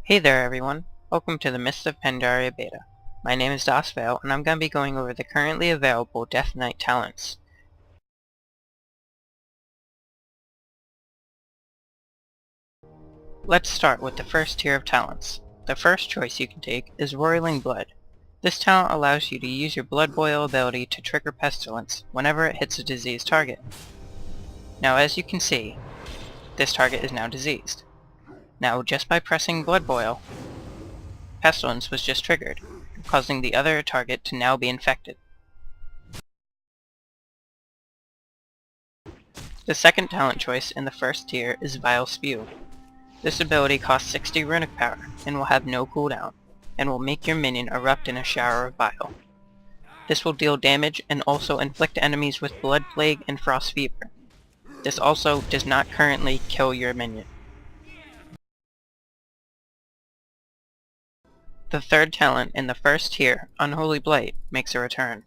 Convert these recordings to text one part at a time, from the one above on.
Hey there everyone, welcome to the Mists of Pandaria Beta. My name is Daesvail and I'm going to be going over the currently available Death Knight talents. Let's start with the first tier of talents. The first choice you can take is Whirling Blood. This talent allows you to use your Blood Boil ability to trigger Pestilence whenever it hits a diseased target. Now as you can see, this target is now diseased. Now just by pressing Blood Boil, Pestilence was just triggered, causing the other target to now be infected. The second talent choice in the first tier is Vile Spew. This ability costs 60 runic power and will have no cooldown, and will make your minion erupt in a shower of bile. This will deal damage and also inflict enemies with Blood Plague and Frost Fever. This also does not currently kill your minion. The third talent in the first tier, Unholy Blight, makes a return.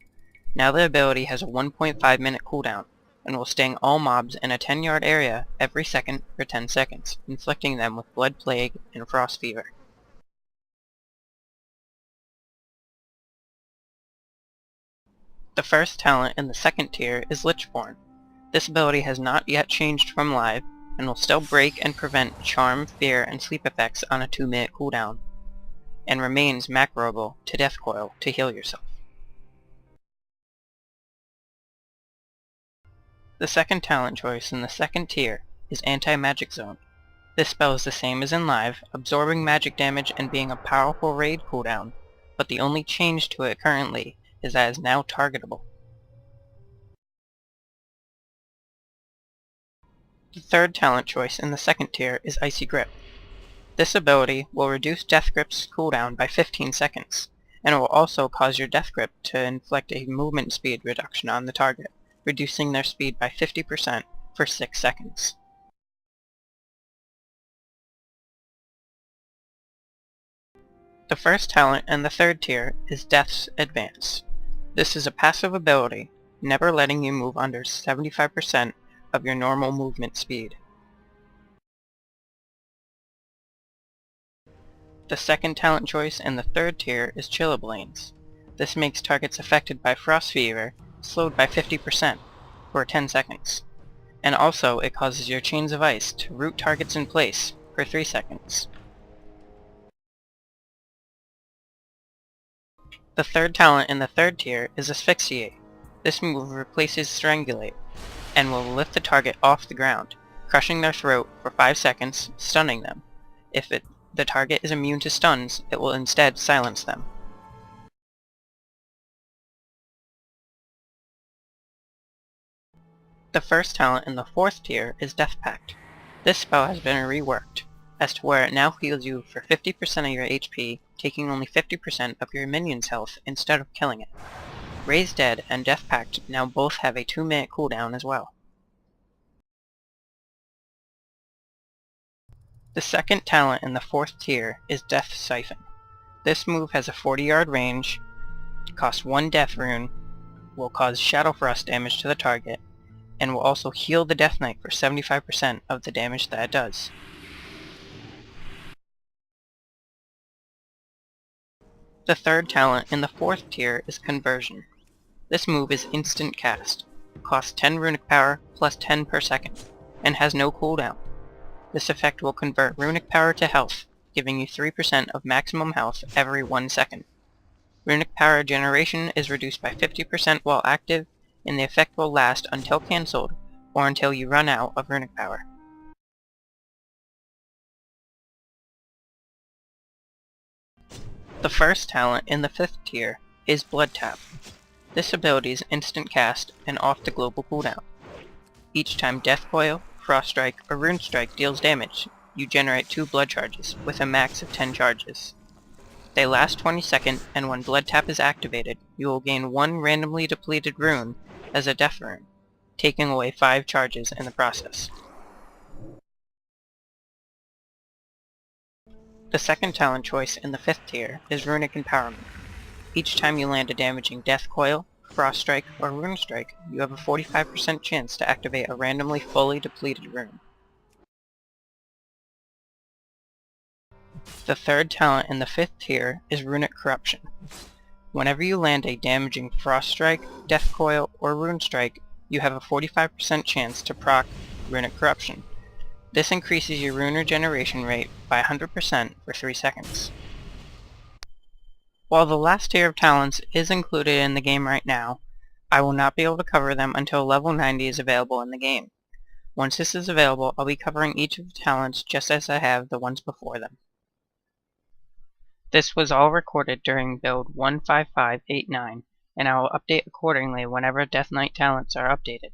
Now the ability has a 1.5 minute cooldown, and will sting all mobs in a 10-yard area every second for 10 seconds, inflicting them with Blood Plague and Frost Fever. The first talent in the second tier is Lichborn. This ability has not yet changed from live, and will still break and prevent charm, fear, and sleep effects on a 2-minute cooldown, and remains macroable to Death Coil to heal yourself. The second talent choice in the second tier is Antimagic Zone. This spell is the same as in live, absorbing magic damage and being a powerful raid cooldown, but the only change to it currently is that it is now targetable. The third talent choice in the second tier is Icy Grip. This ability will reduce Death Grip's cooldown by 15 seconds, and it will also cause your Death Grip to inflict a movement speed reduction on the target, reducing their speed by 50% for 6 seconds. The first talent in the third tier is Death's Advance. This is a passive ability, never letting you move under 75% of your normal movement speed. The second talent choice in the third tier is Chilla Blaine's. This makes targets affected by Frost Fever slowed by 50% for 10 seconds, and also it causes your chains of ice to root targets in place for 3 seconds. The third talent in the third tier is Asphyxiate. This move replaces Strangulate, and will lift the target off the ground, crushing their throat for 5 seconds, stunning them. If the target is immune to stuns, it will instead silence them. The first talent in the fourth tier is Defpacked. This spell has been reworked, as to where it now heals you for 50% of your HP, taking only 50% of your minion's health instead of killing it. Raise Dead and Defpacked now both have a 2-minute cooldown as well. The second talent in the fourth tier is Defsiphon. This move has a 40-yard range, costs 1 death rune, will cause Shadow Frost damage to the target, and will also heal the Death Knight for 75% of the damage that it does. The third talent in the fourth tier is Conversion. This move is instant cast, costs 10 runic power plus 10 per second, and has no cooldown. This effect will convert runic power to health, giving you 3% of maximum health every 1 second. Runic power generation is reduced by 50% while active, and the effect will last until cancelled, or until you run out of runic power. The first talent in the fifth tier is Blood Tap. This ability is instant cast and off the global cooldown. Each time Death Coil, Frost Strike, or Rune Strike deals damage, you generate 2 blood charges, with a max of 10 charges. They last 20 seconds, and when Blood Tap is activated, you will gain 1 randomly depleted rune as a death rune, taking away 5 charges in the process. The second talent choice in the fifth tier is Runic Empowerment. Each time you land a damaging Death Coil, Frost Strike, or Rune Strike, you have a 45% chance to activate a randomly fully depleted rune. The third talent in the 5th tier is Runic Corruption. Whenever you land a damaging Frost Strike, Death Coil, or Rune Strike, you have a 45% chance to proc Runic Corruption. This increases your rune regeneration rate by 100% for 3 seconds. While the last tier of talents is included in the game right now, I will not be able to cover them until level 90 is available in the game. Once this is available, I'll be covering each of the talents just as I have the ones before them. This was all recorded during build 15589, and I will update accordingly whenever Death Knight talents are updated.